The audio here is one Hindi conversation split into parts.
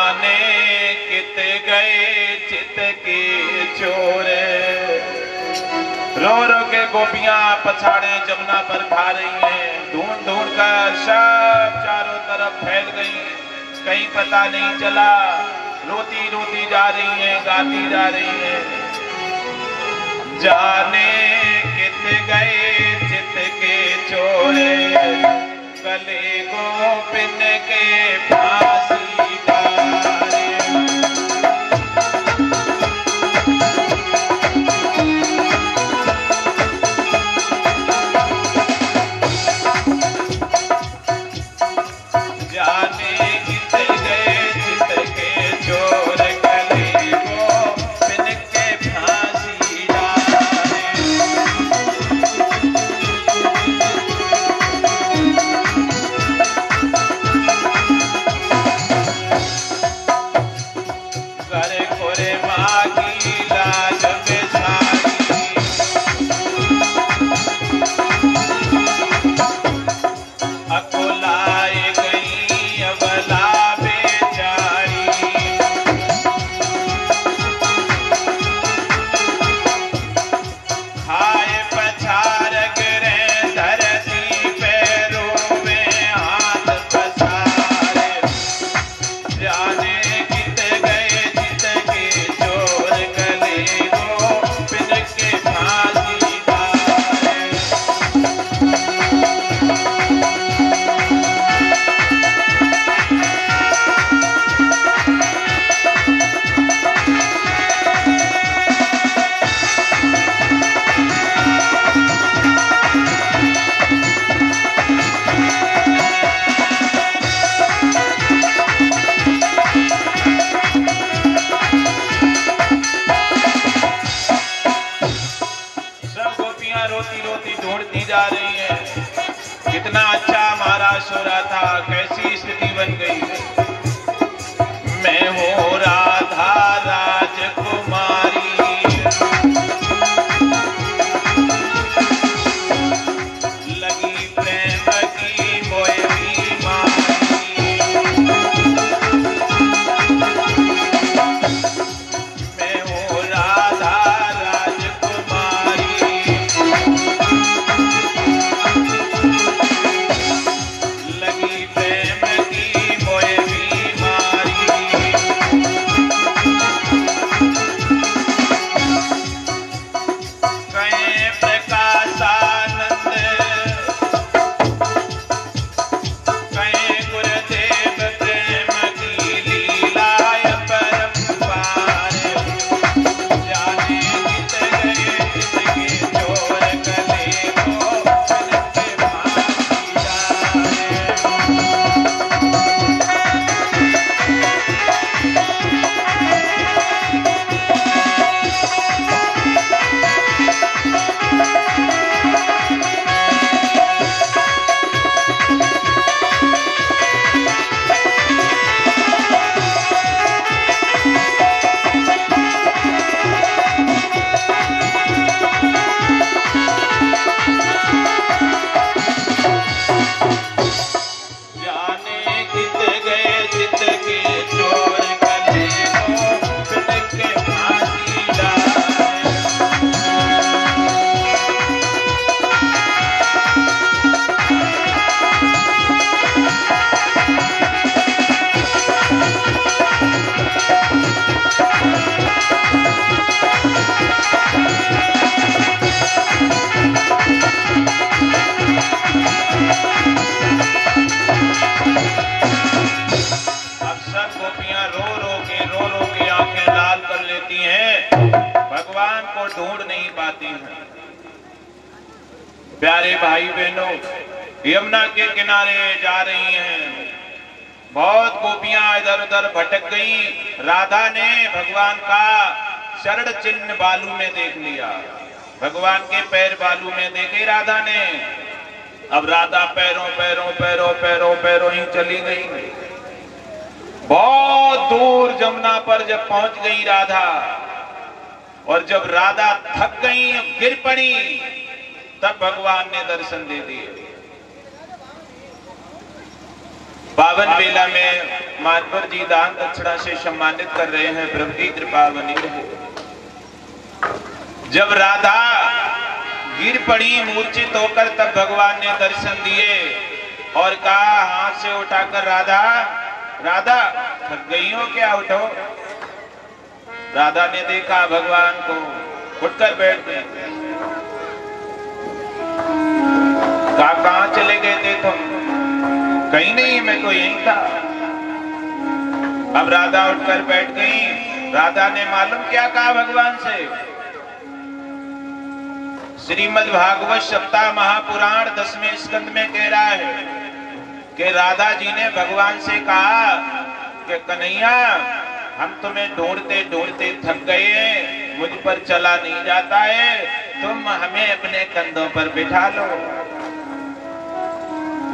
जाने कित गए चित के चोरे। रो रो के गोपियां पछाड़े जमुना पर खा रही हैं, ढूंढ ढूंढ कर सब चारों तरफ फैल गई, कहीं पता नहीं चला। रोती रोती जा रही हैं, गाती जा रही हैं। जाने कित गए चित के चोरे, गले गोपिन के फांसी डाले। कितना अच्छा महाराज हो रहा था, कैसी स्थिति बन गई। मैं हूँ राधा राजकुमारी, लगी प्रेम की मोए बीमारी। मैं हूँ राधा ढूंढ नहीं पाती हैं। प्यारे भाई बहनों, यमुना के किनारे जा रही हैं, बहुत गोपियां इधर उधर भटक गई। राधा ने भगवान का शरण चिन्ह बालू में देख लिया, भगवान के पैर बालू में देखे राधा ने। अब राधा पैरों पैरों पैरों पैरों पैरों ही चली गई। बहुत दूर जमुना पर जब पहुंच गई राधा, और जब राधा थक गई, गिर पड़ी, तब भगवान ने दर्शन दे दिए। पावन वेला में मानवर जी दान दक्षिणा से सम्मानित कर रहे हैं। प्रभु की कृपा बनी रहे। जब राधा गिर पड़ी मूर्छित होकर, तब भगवान ने दर्शन दिए और कहा हाथ से उठाकर, राधा राधा थक गई हो क्या, उठो। राधा ने देखा भगवान को, उठकर बैठ गई। कहाँ चले गए थे तुम? कहीं नहीं, मैं तो यहीं था। अब राधा उठकर बैठ गई। राधा ने मालूम क्या कहा भगवान से? श्रीमद् भागवत सप्ताह महापुराण 10वें स्कंद में कह रहा है कि राधा जी ने भगवान से कहा कि कन्हैया, हम तुम्हें ढूंढते ढूंढते थक गए हैं, मुझ पर चला नहीं जाता है, तुम हमें अपने कंधों पर बिठा लो।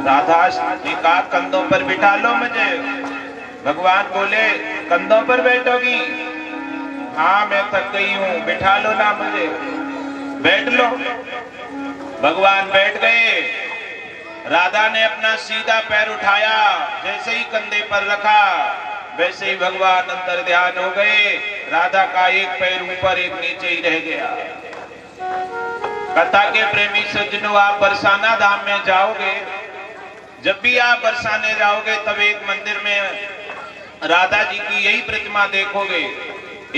राधा ने कहा कंधों पर बिठा लो मुझे। भगवान बोले कंधों पर बैठोगी? हाँ मैं थक गई हूँ, बिठा लो ना मुझे। बैठ लो। भगवान बैठ गए। राधा ने अपना सीधा पैर उठाया, जैसे ही कंधे पर रखा वैसे ही भगवान अंतर ध्यान हो गए। राधा का एक पैर ऊपर एक नीचे ही रह गया। कथा के प्रेमी सज्जनों, आप बरसाना धाम में जाओगे, जब भी आप बरसाने जाओगे तब एक मंदिर में राधा जी की यही प्रतिमा देखोगे,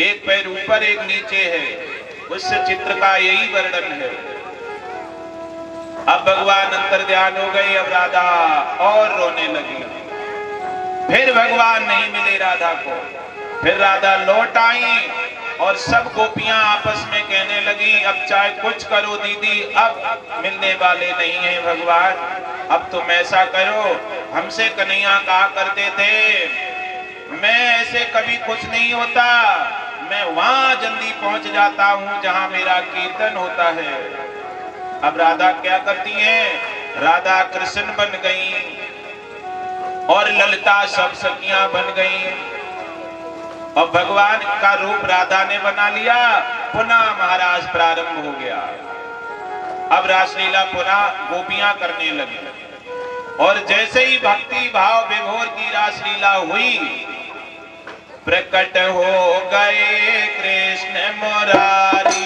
एक पैर ऊपर एक नीचे है। उस चित्र का यही वर्णन है। अब भगवान अंतर ध्यान हो गए। अब राधा और रोने लगी। फिर भगवान नहीं मिले राधा को। फिर राधा लौट आई और सब गोपियां आपस में कहने लगी, अब चाहे कुछ करो दीदी, अब मिलने वाले नहीं हैं भगवान। अब तुम ऐसा करो, हमसे कन्हैया कहा करते थे मैं ऐसे कभी खुश नहीं होता, मैं वहां जल्दी पहुंच जाता हूं जहां मेरा कीर्तन होता है। अब राधा क्या करती हैं? राधा कृष्ण बन गई और ललिता सब सखियां बन गई और भगवान का रूप राधा ने बना लिया। पुनः महाराज प्रारंभ हो गया। अब रासलीला पुनः गोपियां करने लगी और जैसे ही भक्ति भाव विभोर की रासलीला हुई, प्रकट हो गए कृष्ण मुरारी।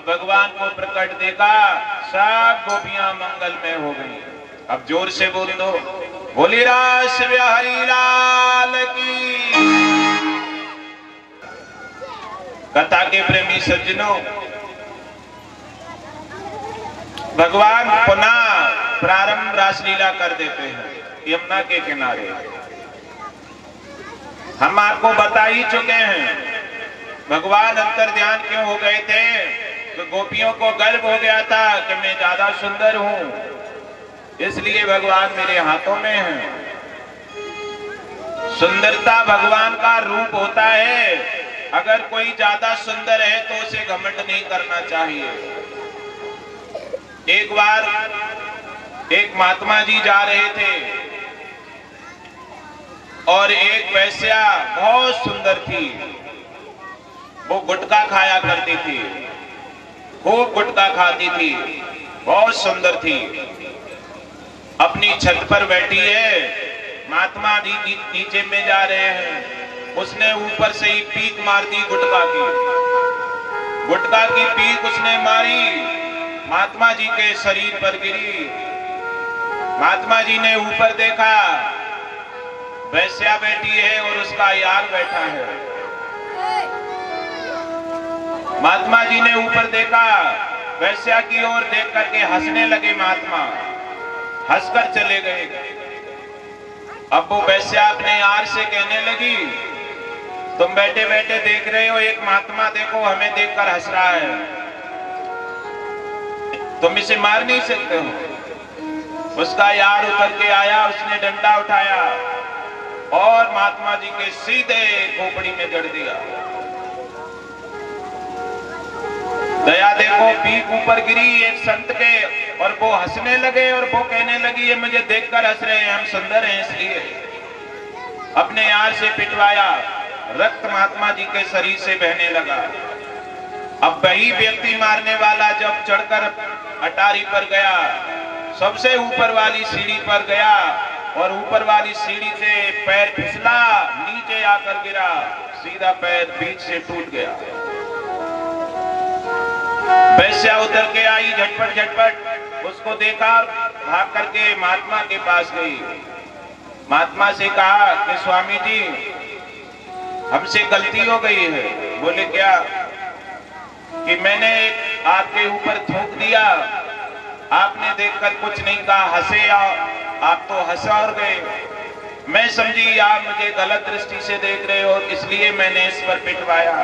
भगवान को प्रकट देखा, सब गोपियां मंगल में हो गई। अब जोर से बोल दो, बोली रास बिहारी लाल की। कथा के प्रेमी सज्जनों, भगवान पुनः प्रारंभ रासलीला कर देते हैं यमुना के किनारे। हम आपको बता ही चुके हैं भगवान अंतर ध्यान क्यों हो गए थे। तो गोपियों को गर्व हो गया था कि मैं ज्यादा सुंदर हूं, इसलिए भगवान मेरे हाथों में है। सुंदरता भगवान का रूप होता है। अगर कोई ज्यादा सुंदर है तो उसे घमंड नहीं करना चाहिए। एक बार एक महात्मा जी जा रहे थे और एक वैश्या बहुत सुंदर थी, वो गुटखा खाया करती थी, खूब गुटखा खाती थी, बहुत सुंदर थी। अपनी छत पर बैठी है, महात्मा जी नीचे में जा रहे हैं, उसने ऊपर से ही पीक मार दी गुटखा की पीक उसने मारी, महात्मा जी के शरीर पर गिरी। महात्मा जी ने ऊपर देखा, वैश्या बैठी है और उसका यार बैठा है। महात्मा जी ने ऊपर देखा, वैश्या की ओर देख करके हंसने लगे। महात्मा हंसकर चले गए। अब वो वैश्या अपने यार से कहने लगी, तुम बैठे बैठे देख रहे हो, एक महात्मा देखो हमें देखकर हंस रहा है, तुम इसे मार नहीं सकते हो। उसका यार उतर के आया, उसने डंडा उठाया और महात्मा जी के सीधे खोपड़ी में गड़ दिया। दया देखो, पीक ऊपर गिरी एक संत के और वो हंसने लगे और वो कहने लगी, ये मुझे देखकर हंस रहे हैं, हम सुंदर हैं इसलिए। अपने यार से पिटवाया, रक्त महात्मा जी के शरीर से बहने लगा। अब वही व्यक्ति मारने वाला जब चढ़कर अटारी पर गया, सबसे ऊपर वाली सीढ़ी पर गया और ऊपर वाली सीढ़ी से पैर फिसला, नीचे आकर गिरा, सीधा पैर बीच से टूट गया। वैश्या उतर के आई, झटपट झटपट उसको देखा, भाग करके महात्मा के पास गई। महात्मा से कहा कि स्वामी जी हमसे गलती हो गई है। बोले क्या? कि मैंने आपके ऊपर थूक दिया, आपने देखकर कुछ नहीं कहा, हंसे आप तो हंसा और गए। मैं समझी आप मुझे गलत दृष्टि से देख रहे हो, इसलिए मैंने इस पर पिटवाया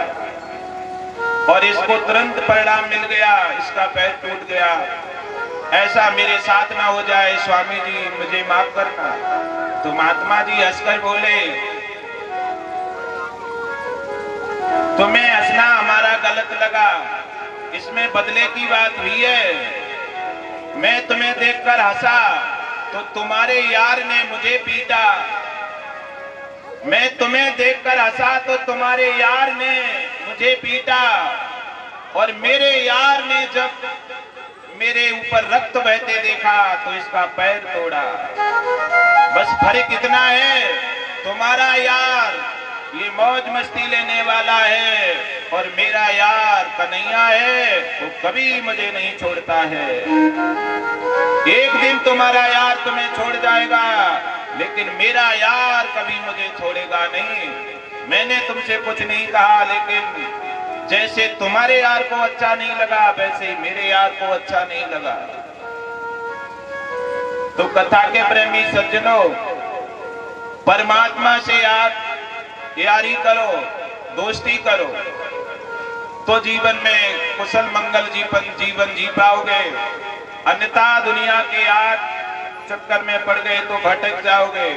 और इसको तुरंत परिणाम मिल गया, इसका पैर टूट गया। ऐसा मेरे साथ ना हो जाए, स्वामी जी मुझे माफ करना। तो महात्मा जी हंसकर बोले, तुम्हें हंसना हमारा गलत लगा, इसमें बदले की बात हुई है। मैं तुम्हें देखकर हंसा तो तुम्हारे यार ने मुझे पीटा, मैं तुम्हें देखकर हंसा तो तुम्हारे यार ने मुझे पीटा, और मेरे यार ने जब मेरे ऊपर रक्त बहते देखा तो इसका पैर तोड़ा। बस फर्क इतना है, तुम्हारा यार ये मौज मस्ती लेने वाला है और मेरा यार कन्हैया है, वो कभी मुझे नहीं छोड़ता है। एक दिन तुम्हारा यार तुम्हें छोड़ जाएगा, लेकिन मेरा यार कभी मुझे छोड़ेगा नहीं। मैंने तुमसे कुछ नहीं कहा, लेकिन जैसे तुम्हारे यार को अच्छा नहीं लगा, वैसे ही मेरे यार को अच्छा नहीं लगा। तो कथा के प्रेमी सज्जनों, परमात्मा से आप यारी करो, दोस्ती करो, तो जीवन में कुशल मंगल जीवन जी पाओगे। अन्यथा दुनिया के यार चक्कर में पड़ गए तो भटक जाओगे।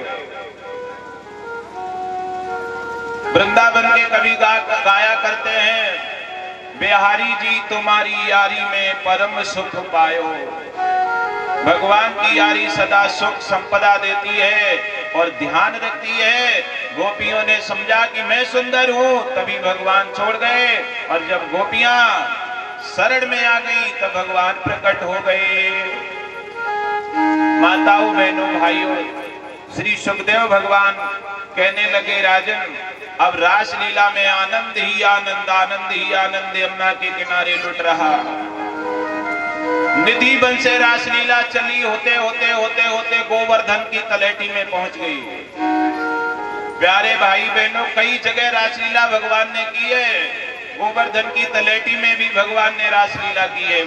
वृंदावन के कवि गाया करते हैं, बिहारी जी तुम्हारी यारी में परम सुख पायो। भगवान की यारी सदा सुख संपदा देती है और ध्यान रखती है। गोपियों ने समझा कि मैं सुंदर हूं, तभी भगवान छोड़ गए, और जब गोपियां शरण में आ गई तब भगवान प्रकट हो गए। माताओं, बहनों, भाइयों, श्री सुखदेव भगवान कहने लगे, राजन अब रासलीला में आनंद ही आनंद, आनंद ही आनंद यमुना के किनारे लुट रहा। निधि वन से रासलीला चली, होते होते होते होते गोवर्धन की तलहटी में पहुंच गई। प्यारे भाई बहनों, कई जगह रासलीला भगवान ने की है, गोवर्धन की तलहटी में भी भगवान ने रासलीला की है।